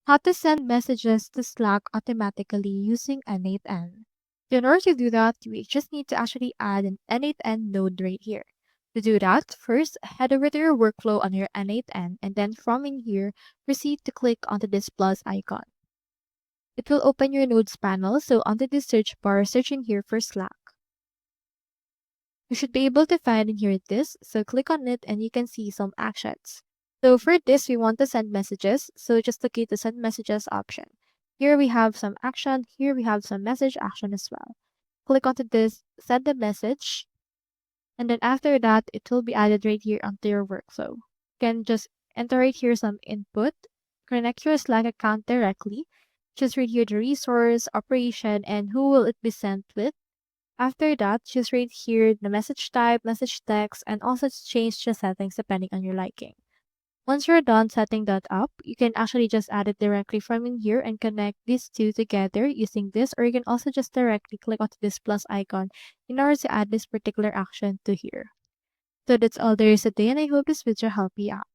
How to send messages to Slack automatically using n8n. In order to do that, we just need to actually add an n8n node right here. To do that, first head over to your workflow on your n8n, and then from in here, proceed to click onto this plus icon. It will open your nodes panel, so onto this search bar, search in here for Slack. You should be able to find in here this, so click on it and you can see some actions. So for this, we want to send messages, so just locate the send messages option. Here we have some action, here we have some message action as well. Click onto this, send the message, and then after that, it will be added right here onto your workflow. You can just enter right here some input, connect your Slack account directly, just right here the resource, operation, and who will it be sent with. After that, just right here the message type, message text, and also change the settings depending on your liking. Once you're done setting that up, you can actually just add it directly from in here and connect these two together using this, or you can also just directly click onto this plus icon in order to add this particular action to here. So that's all there is today, and I hope this video helped you out.